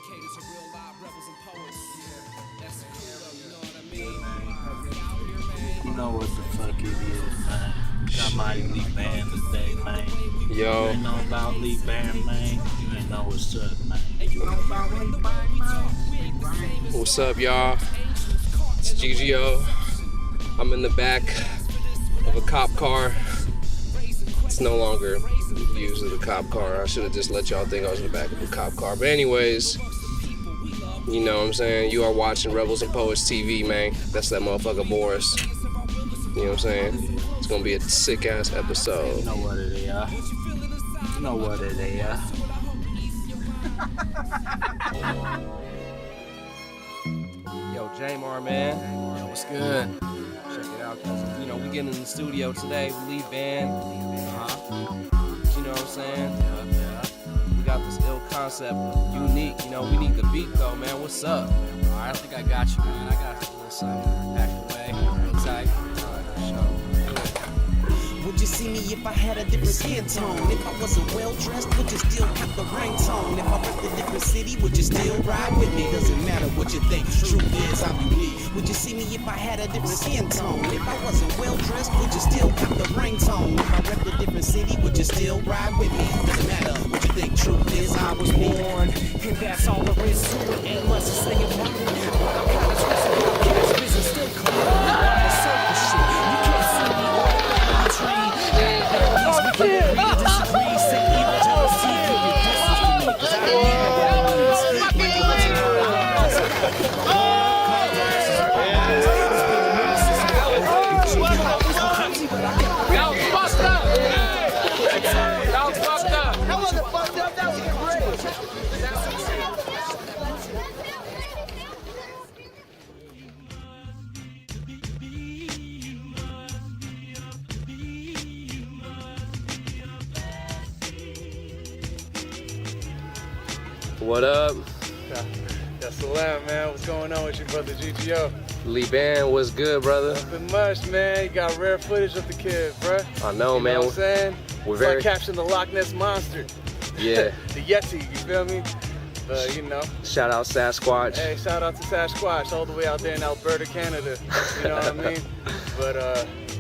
dedicated to real live rebels and poets. That's cool, you know what I mean? You know what the fuck it is, man. Got Mighty Leeban today, man. Yo. You ain't know about Leeban, man. You ain't know what's up, man. You know about Leeban, man. What's up, y'all? It's Gigio. I'm in the back of a cop car. It's no longer used as a cop car. I should have just let y'all think I was in the back of a cop car. But anyways, you know what I'm saying? You are watching Rebels and Poets TV, man. That's that motherfucker Boris. You know what I'm saying? It's gonna be a sick-ass episode. You know what it is, You know what it is, Yo, Jamar, man. Yo, what's good? Check it out, cause you know we getting in the studio today with Leeban. You know what I'm saying? Yeah. We got this ill concept, unique. You know, we need the beat though, man. What's up? Alright, I think I got you, man. I got a little something packed away. Hang tight. Would you see me if I had a different skin tone? If I wasn't well dressed, would you still have the ringtone? If I left a different city, would you still ride with me? Doesn't matter what you think, truth is I'm unique. Would you see me if I had a different skin tone? If I wasn't well dressed, would you still have the ringtone? If I left a different city, would you still ride with me? Doesn't matter what you think, truth is I was born. And that's all there is to it, and much to say about it. But I'm kinda stressed about cash business still coming on the surface shit. You can't see me all around the tree. We can agree to disagree, say even jealousy for your distance from me. 'Cause I don't even know what it is. Maybe what's in your eyes. That was fucked up! That was fucked up! That wasn't fucked up, that was great. What up? That's the lamb, man. What's going on with you, brother Gigio? Leeban, what's good, brother? Nothing much, man. You got rare footage of the kid, bruh. I know, You man. know what I'm saying? We're It's very like capturing the Loch Ness Monster. Yeah. The Yeti, you feel me? You know. Shout out Sasquatch. Hey, shout out to Sasquatch all the way out there in Alberta, Canada. You know what I mean? But,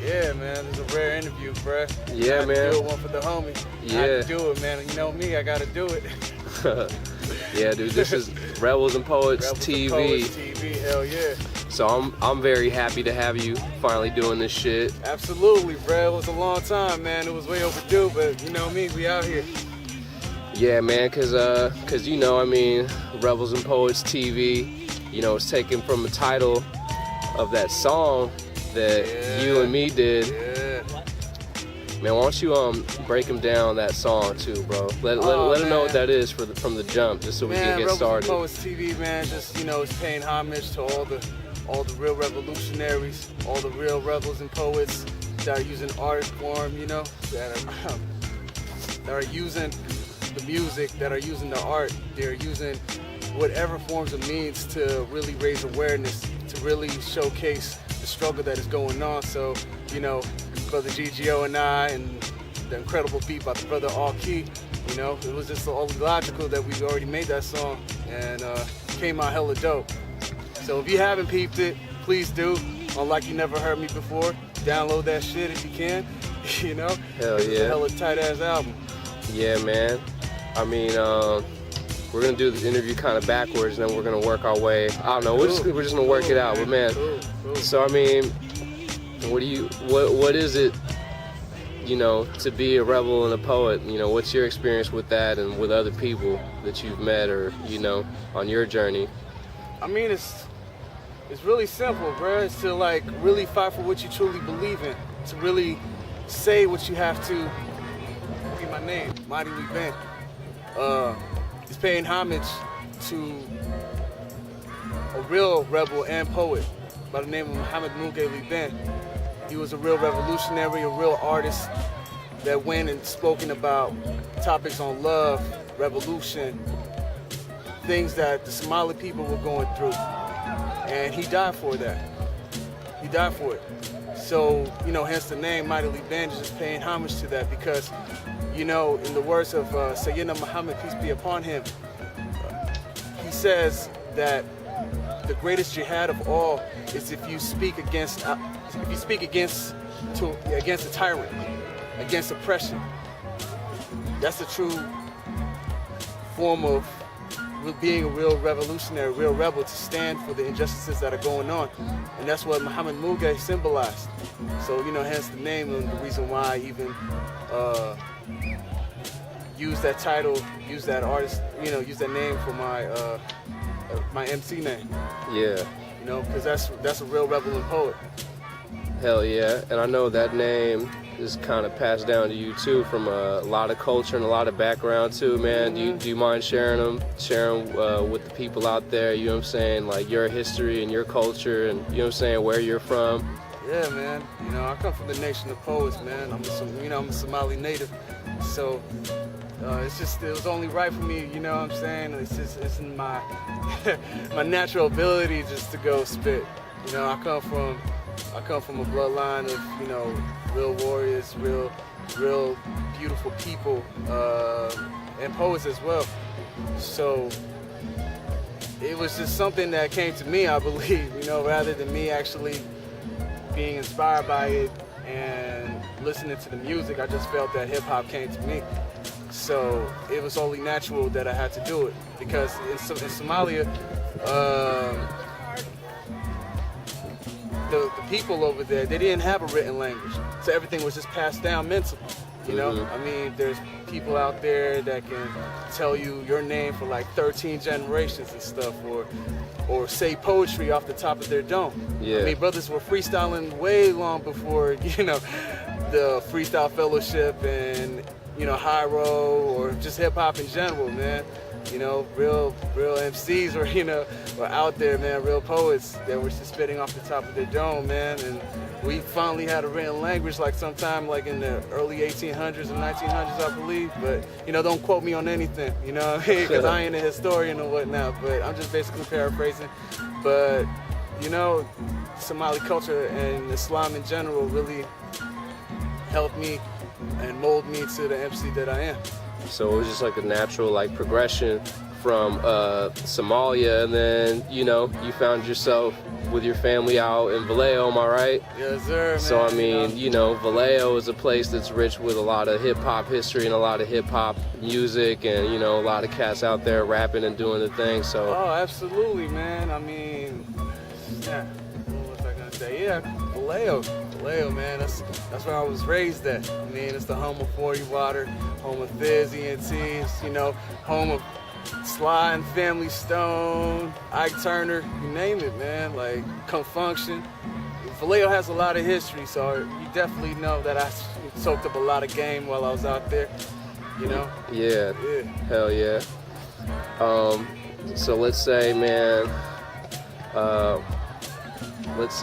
yeah, man, it's a rare interview, bruh. Yeah, I had man. to do it one for the homie. Yeah. I had to do it, man. You know me, I gotta do it. Yeah, dude, this is Rebels and Poets Rebels TV. and Poets TV, hell yeah. So I'm very happy to have you finally doing this shit. Absolutely, bruh. It was a long time, man. It was way overdue, but you know me, we out here. Yeah, man, cause you know, I mean, Rebels and Poets TV, you know, it's taken from the title of that song that you and me did. Yeah. Man, why don't you break them down that song too, bro? Let them know what that is from the jump, just so we can get started. Rebels and Poets TV, man, just, you know, it's paying homage to all the real revolutionaries, all the real rebels and poets that are using art form, you know, that are using the music, that are using the art, they're using whatever forms of means to really raise awareness, to really showcase the struggle that is going on. So, you know, brother Gigio and I, and the incredible beat by the brother All Key, you know, it was just only logical that we already made that song, and came out hella dope. So if you haven't peeped it, please do. Unlike you never heard me before, download that shit if you can. You know, Hell it's yeah. a hella tight ass album. Yeah, man. I mean, we're gonna do this interview kind of backwards, and then we're gonna work our way. I don't know. We're just gonna work it out, but man. Cool. So I mean, what is it, you know, to be a rebel and a poet? You know, what's your experience with that and with other people that you've met or, you know, on your journey? I mean, it's really simple, bro. It's to like really fight for what you truly believe in. To really say what you have to. Be my name, Mighty Leeban. It's paying homage to a real rebel and poet by the name of MIGHTY LEEBAN. He was a real revolutionary, a real artist that went and spoken about topics on love, revolution, things that the Somali people were going through. And he died for that. He died for it. So, you know, hence the name MIGHTY LEEBAN is just paying homage to that because, you know, in the words of Sayyidina Muhammad, peace be upon him, he says that the greatest jihad of all is if you speak against a tyrant, against oppression. That's the true form of being a real revolutionary, real rebel, to stand for the injustices that are going on. And that's what Muhammad Mughal symbolized. So, hence the name and the reason why I even use that title, use that artist, use that name for my MC name. Yeah. Because that's a real rebel and poet. Hell yeah. And I know that name is kind of passed down to you too, from a lot of culture and a lot of background too, man. Do you mind sharing with the people out there, you know what I'm saying, like your history and your culture and, you know what I'm saying, where you're from? Yeah, man. I come from the nation of poets, man. I'm a Somali native. So it was only right for me, you know what I'm saying? It's in my my natural ability just to go spit. I come from a bloodline of, real warriors, real beautiful people, and poets as well. So it was just something that came to me, I believe, rather than me actually being inspired by it and listening to the music. I just felt that hip hop came to me. So it was only natural that I had to do it, because in Somalia, the people over there, they didn't have a written language, so everything was just passed down mentally. I mean, there's people out there that can tell you your name for like 13 generations and stuff, or say poetry off the top of their dome. Yeah. I mean, brothers were freestyling way long before the Freestyle Fellowship and Hyro, or just hip hop in general, man. Real MCs were out there, man, real poets that were just spitting off the top of their dome, man. And we finally had a written language like sometime like in the early 1800s and 1900s, I believe. But, don't quote me on anything, because I ain't a historian or whatnot, but I'm just basically paraphrasing. But, Somali culture and Islam in general really helped me and mold me to the MC that I am. So it was just like a natural progression from Somalia, and then you found yourself with your family out in Vallejo, am I right? Yes, sir, man. So I mean, Vallejo is a place that's rich with a lot of hip hop history and a lot of hip hop music, and a lot of cats out there rapping and doing the thing. So absolutely, man. I mean, what was I gonna say? Yeah, Vallejo, man. That's where I was raised at. I mean, it's the home of 40 Water, home of Fizz, ENTs, home of Sly and Family Stone, Ike Turner, you name it, man. Like, Come Function. Vallejo has a lot of history, so you definitely know that I soaked up a lot of game while I was out there, Yeah. Hell yeah. So let's say, man, what's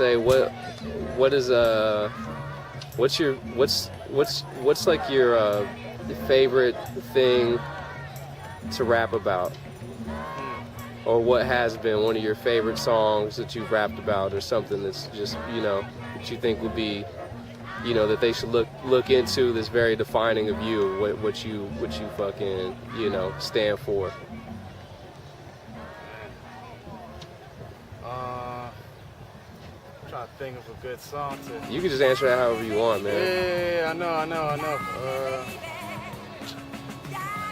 like your favorite thing to rap about, or what has been one of your favorite songs that you've rapped about, or something that's just that you think would be that they should look into, that's very defining of you, what you fucking stand for. I'm trying to think of a good song to. You can just answer that however you want, man. Yeah, I know.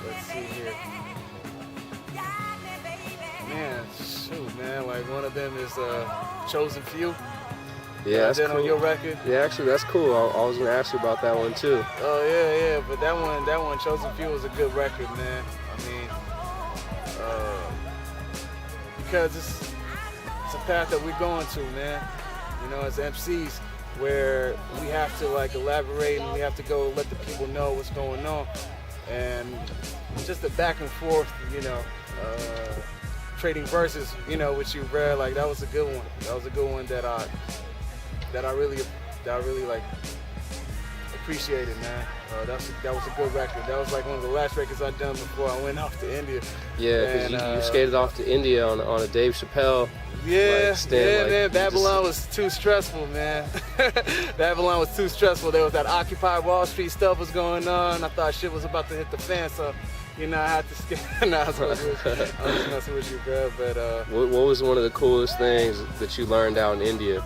Let's see here. Man, shoot, man. Like, one of them is Chosen Few. Yeah, that's cool. On your record. Yeah, actually, that's cool. I was gonna ask you about that one too. Oh yeah. But that one, Chosen Few, was a good record, man. I mean, because it's a path that we're going to, man. As MCs, where we have to elaborate, and we have to go let the people know what's going on, and just the back and forth, trading verses, with you, bro. Like, that was a good one. That was a good one that I really appreciated, man. That was a good record. That was like one of the last records I'd done before I went off to India. Yeah, because you skated off to India on a Dave Chappelle. Yeah, man. Babylon was too stressful, man. Babylon was too stressful. There was that Occupy Wall Street stuff was going on. I thought shit was about to hit the fan, so You know, I had to skip. Nah, I was just messing with you, bro. But what was one of the coolest things that you learned out in India?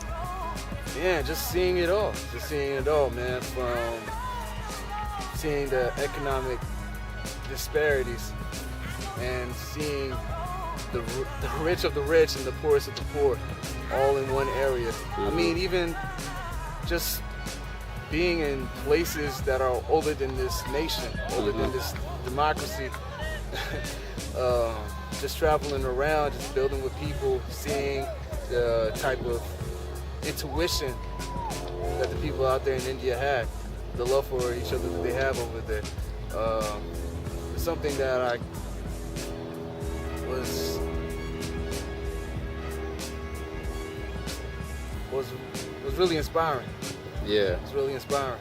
yeah, just seeing it all. Just seeing it all, man. From seeing the economic disparities and seeing the rich of the rich and the poorest of the poor all in one area. I mean, even just being in places that are older than this nation, older than this democracy, just traveling around, just building with people, seeing the type of intuition that the people out there in India had, the love for each other that they have over there. It's something that I was really inspiring. Yeah. It's really inspiring.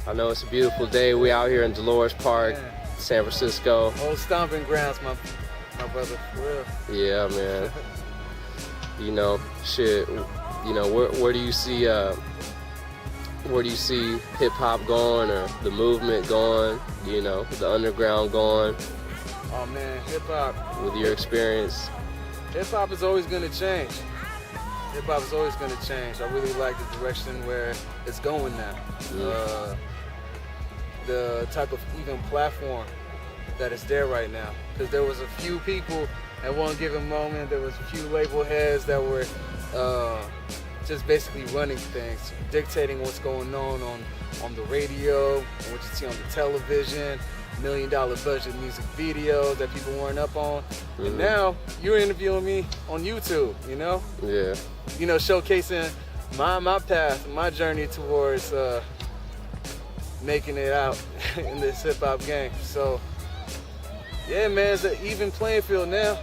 I know it's a beautiful day. We out here in Dolores Park, San Francisco. Old stomping grounds, my brother, for real. Yeah, man. You know, shit. You know, where do you see hip hop going, or the movement going? You know, the underground going? Oh man, hip hop. With your experience, hip hop is always gonna change. Hip hop is always gonna change. I really like the direction where it's going now. The type of even platform that is there right now. Because there was a few people at one given moment, there was a few label heads that were just basically running things, dictating what's going on the radio, what you see on the television, $1 million budget music videos that people weren't up on. And now you're interviewing me on YouTube, you know? Yeah. You know, showcasing my path, my journey towards making it out in this hip hop game. So yeah, man, it's an even playing field now.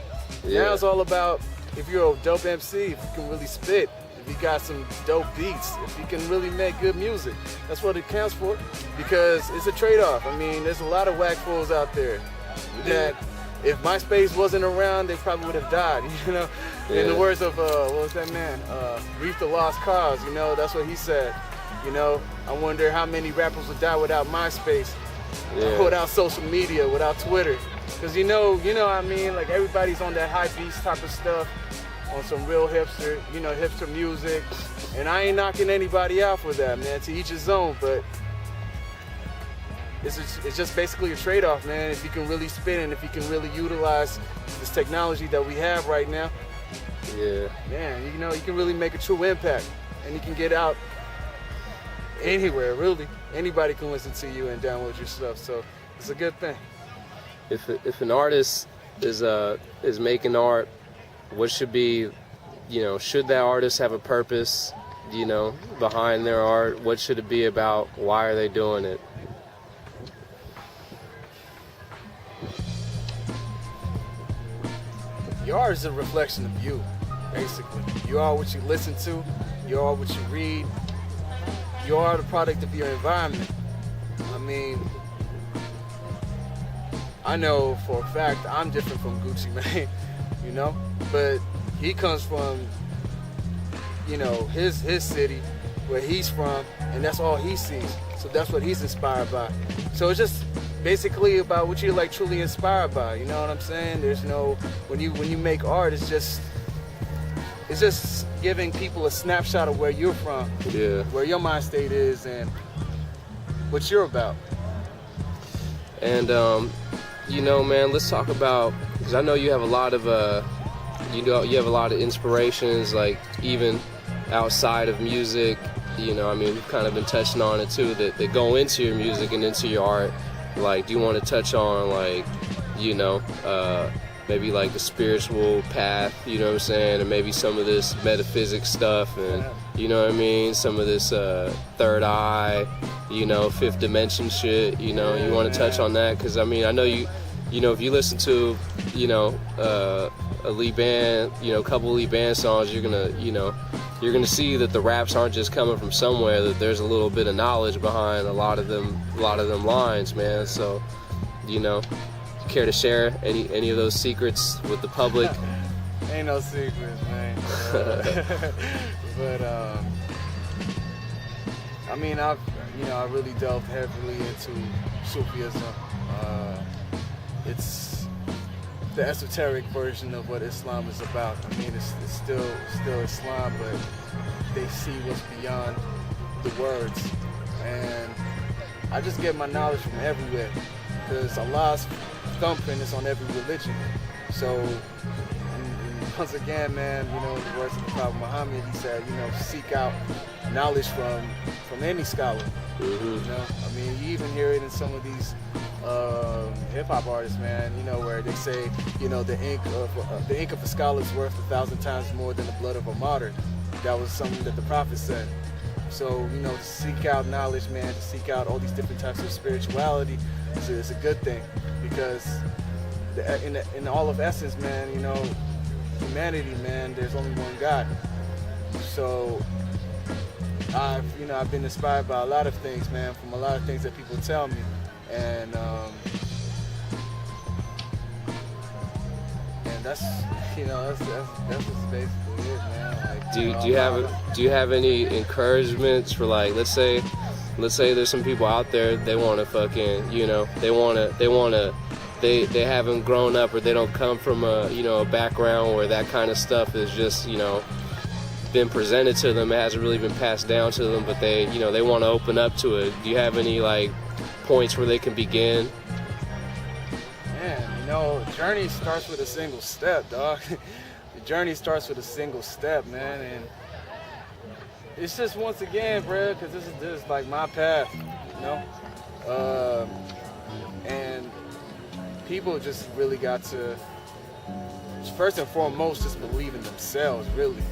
Yeah. Now it's all about if you're a dope MC, if you can really spit, if you got some dope beats, if you can really make good music. That's what it counts for, because it's a trade-off. I mean, there's a lot of whack fools out there that if MySpace wasn't around, they probably would have died, you know? In the words of, what was that man? Reef the Lost Cause, you know, that's what he said. You know, I wonder how many rappers would die without MySpace, without social media, without Twitter. Because you know what I mean? Like, everybody's on that high beats type of stuff, on some real hipster, you know, hipster music. And I ain't knocking anybody out for that, man, to each his own, but it's just basically a trade-off, man. If you can really spin and if you can really utilize this technology that we have right now, man, you know, you can really make a true impact, and you can get out anywhere, really. Anybody can listen to you and download your stuff, so it's a good thing. If an artist is making art, what should be, you know, should that artist have a purpose, you know, behind their art? What should it be about? Why are they doing it? Your art is a reflection of you, basically. You are what you listen to, you are what you read, you are the product of your environment. I mean, I know for a fact I'm different from Gucci Mane, you know? But he comes from, you know, his city, where he's from, and that's all he sees. So that's what he's inspired by. So it's just basically about what you're like truly inspired by, you know what I'm saying? There's no, when you make art, it's just giving people a snapshot of where you're from, where your mind state is, and what you're about. And you know, man, let's talk about, because I know you have a lot of you have a lot of inspirations, like even outside of music. You know, I mean, we've kind of been touching on it too, that go into your music and into your art. Like, do you want to touch on, like, you know, maybe like the spiritual path, you know what I'm saying, and maybe some of this metaphysics stuff, and you know what I mean, some of this third eye, you know, fifth dimension shit, you know, you want to touch on that? Because I mean, I know you know, if you listen to, you know, a Leeban, you know, a couple Leeban songs, you're gonna see that the raps aren't just coming from somewhere, that there's a little bit of knowledge behind a lot of them lines, man. So, you know, care to share any of those secrets with the public? Ain't no secrets, man. But I mean, I really delved heavily into Sufism. It's the esoteric version of what Islam is about. I mean, it's still Islam, but they see what's beyond the words. And I just get my knowledge from everywhere, because Allah's thumbprint is on every religion. So, and once again, man, you know, in the words of the Prophet Muhammad, he said, you know, seek out knowledge from any scholar. Mm-hmm. You know, I mean, you even hear it in some of these hip-hop artists, man, you know, where they say, you know, the ink of a scholar is worth 1,000 times more than the blood of a martyr. That was something that the Prophet said. So, you know, to seek out knowledge, man, to seek out all these different types of spirituality is a good thing, because in all of essence, man, you know, humanity, man, there's only one God. So I've been inspired by a lot of things, man, from a lot of things that people tell me, and that's, you know, that's just basically it, man. Like, do you have any encouragements for, like, let's say there's some people out there, they want to fucking, you know, they haven't grown up, or they don't come from a background where that kind of stuff is just, you know, been presented to them, it hasn't really been passed down to them, but they want to open up to it. Do you have any, like, points where they can begin? Man, you know, the journey starts with a single step, dog. The journey starts with a single step, man, and it's just, once again, bro, because this is like my path, you know, and people just really got to, first and foremost, just believe in themselves, really.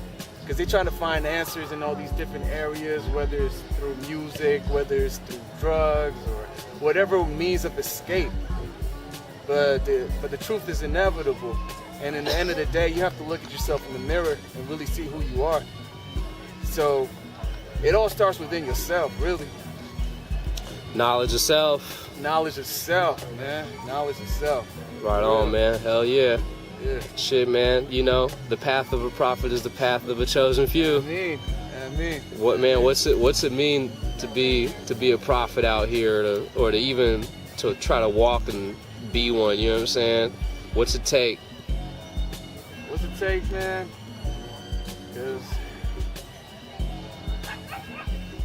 Because they're trying to find answers in all these different areas, whether it's through music, whether it's through drugs, or whatever means of escape. But the truth is inevitable. And in the end of the day, you have to look at yourself in the mirror and really see who you are. So it all starts within yourself, really. Knowledge of self. Knowledge of self, man. Knowledge of self. Right on, man. Hell yeah. Yeah. Shit, man. You know, the path of a prophet is the path of a chosen few. I mean. What, man? What's it mean to be a prophet out here, or to even to try to walk and be one? You know what I'm saying? What's it take? What's it take, man? Because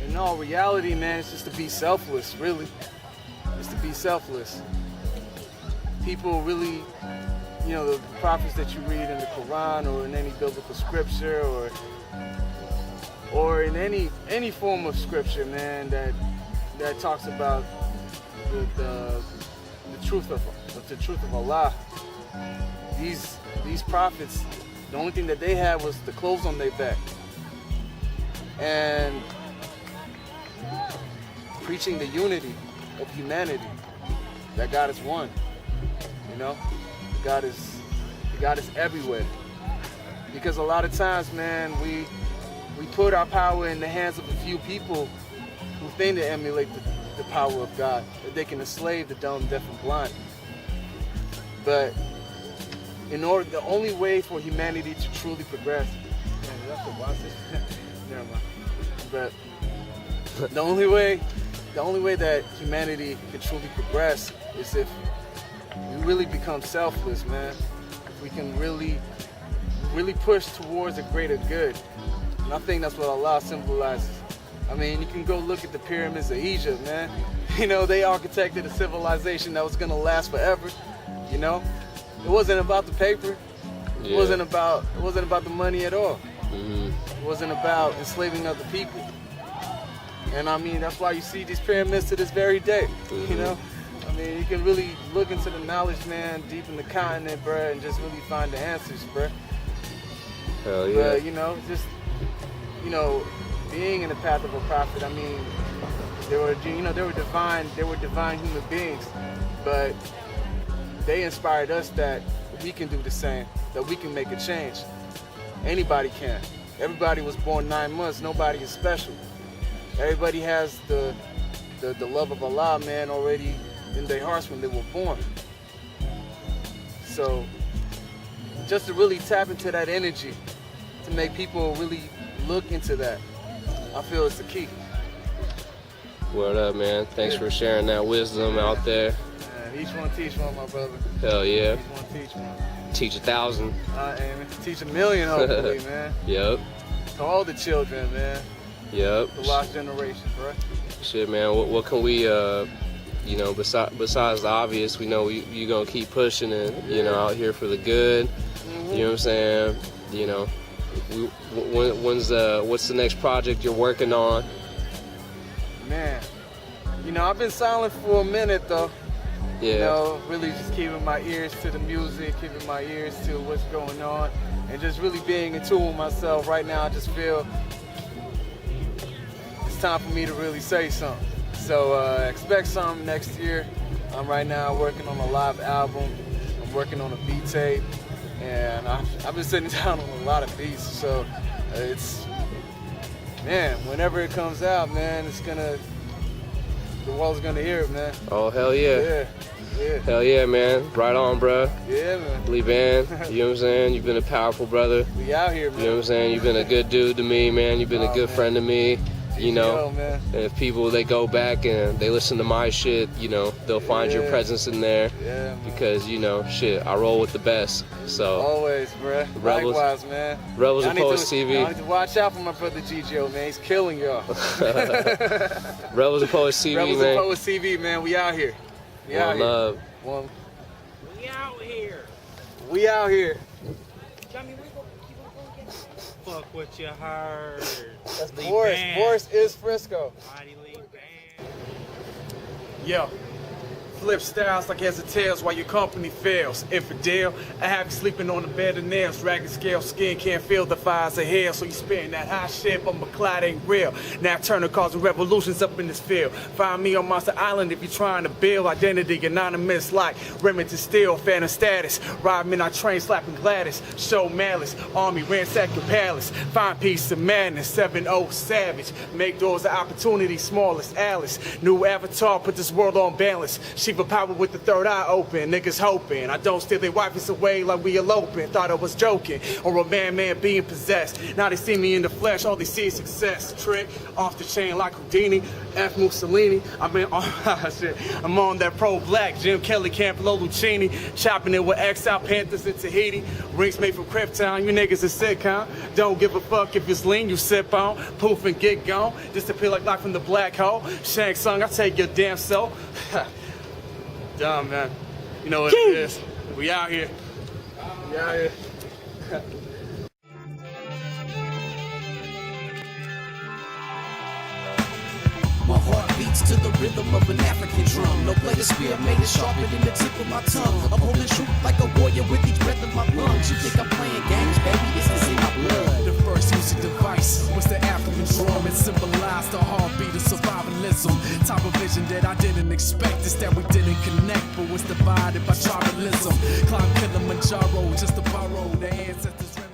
in all reality, man, it's just to be selfless, really. It's to be selfless. People really, you know, the prophets that you read in the Quran or in any biblical scripture or in any form of scripture, man, that talks about the truth of Allah. These prophets, the only thing that they had was the clothes on their back. And preaching the unity of humanity, that God is one, you know? God is everywhere. Because a lot of times, man, we put our power in the hands of a few people who think to emulate the power of God, that they can enslave the dumb, deaf, and blind. But the only way for humanity to truly progress, man, that's what watch this. Never mind. But the only way that humanity can truly progress is if we really become selfless, man. If we can really push towards a greater good. And I think that's what Allah symbolizes. I mean, you can go look at the pyramids of Egypt, man. You know, they architected a civilization that was gonna last forever. You know, it wasn't about the paper. Yeah. It wasn't about the money at all. Mm-hmm. It wasn't about enslaving other people. And I mean, that's why you see these pyramids to this very day. Mm-hmm. You know, I mean, you can really look into the knowledge, man, deep in the continent, bruh, and just really find the answers, bruh. Hell yeah. But, you know, just, you know, being in the path of a prophet, I mean, they were divine human beings, but they inspired us that we can do the same, that we can make a change. Anybody can. Everybody was born 9 months. Nobody is special. Everybody has the love of Allah, man, already in their hearts when they were born. So just to really tap into that energy, to make people really look into that, I feel it's the key. Word up, man. Thanks for sharing that wisdom out there. Man, each one teach one, my brother. Hell yeah. Each one teach one. Teach 1,000. And teach 1,000,000, hopefully, man. Yep. To all the children, man. Yep. The lost generation, bro. Shit, man. What can we, you know, besides the obvious, we know you gonna keep pushing and, you know, out here for the good. You know what I'm saying? You know, what's the next project you're working on? Man, you know, I've been silent for a minute though. Yeah. You know, really just keeping my ears to the music, keeping my ears to what's going on, and just really being in tune with myself. Right now, I just feel it's time for me to really say something. So expect something next year. I'm right now working on a live album. I'm working on a beat tape, and I've been sitting down on a lot of beats. So it's, man, whenever it comes out, man, the world's gonna hear it, man. Oh, hell yeah. Yeah. Yeah. Hell yeah, man. Right on, bro. Yeah, man. Leeban, you know what I'm saying? You've been a powerful brother. We out here, man. You know what I'm saying? You've been a good dude to me, man. You've been a good friend to me. You know, man. And if people, they go back and they listen to my shit, you know, they'll find your presence in there. Yeah, man. Because, you know, shit, I roll with the best. So always, bruh. Rebels, Likewise, man. Rebels and Poets TV. I need to watch out for my brother Gigio, man. He's killing y'all. Rebels and Poets TV, Rebels man. and Poets TV, man. We out here. We out here. Love. We out here. We out here. Fuck what you heard. That's Boris. Boris is Frisco. Mighty Leeban. Yo, flip styles like heads and tails while your company fails. Infidel, I have you sleeping on the bed of nails. Ragged scale skin can't feel the fires of hell. So you spitting that hot shit, but my cloud ain't real. Now Turner causing revolutions up in this field. Find me on Monster Island if you're trying to build identity anonymous like Remington Steel, phantom status. Ride men, I train slapping Gladys. Show malice, army ransack your palace. Find peace of madness, 7-0 savage. Make doors of opportunity, smallest Alice. New avatar, put this world on balance. Shiva power with the third eye open. Niggas hoping I don't steal their wives away like we eloping. Thought I was joking, or a man being possessed. Now they see me in the flesh, all they see is success. Trick off the chain like Houdini, F. Mussolini. I'm on that pro-black Jim Kelly, Campbell, Lucchini. Chopping it with Exile Panthers in Tahiti. Rings made from Krypton, you niggas is sick, huh? Don't give a fuck if it's lean, you sip on. Poof and get gone. Disappear like light from the black hole. Shang Tsung, I take your damn soul. Dumb, man. You know what it is. We out here. We out here. My heart beats to the rhythm of an African drum. No blade of spear made it sharper than the tip of my tongue. I'm holding truth like a warrior with each breath of my lungs. You think I'm playing games, baby? This is in my blood. The first music device was the African drum. It symbolized the heartbeat of survivalism. Type of vision that I didn't expect is that we didn't connect, but was divided by tribalism. Climb Kilimanjaro just to borrow the ancestors.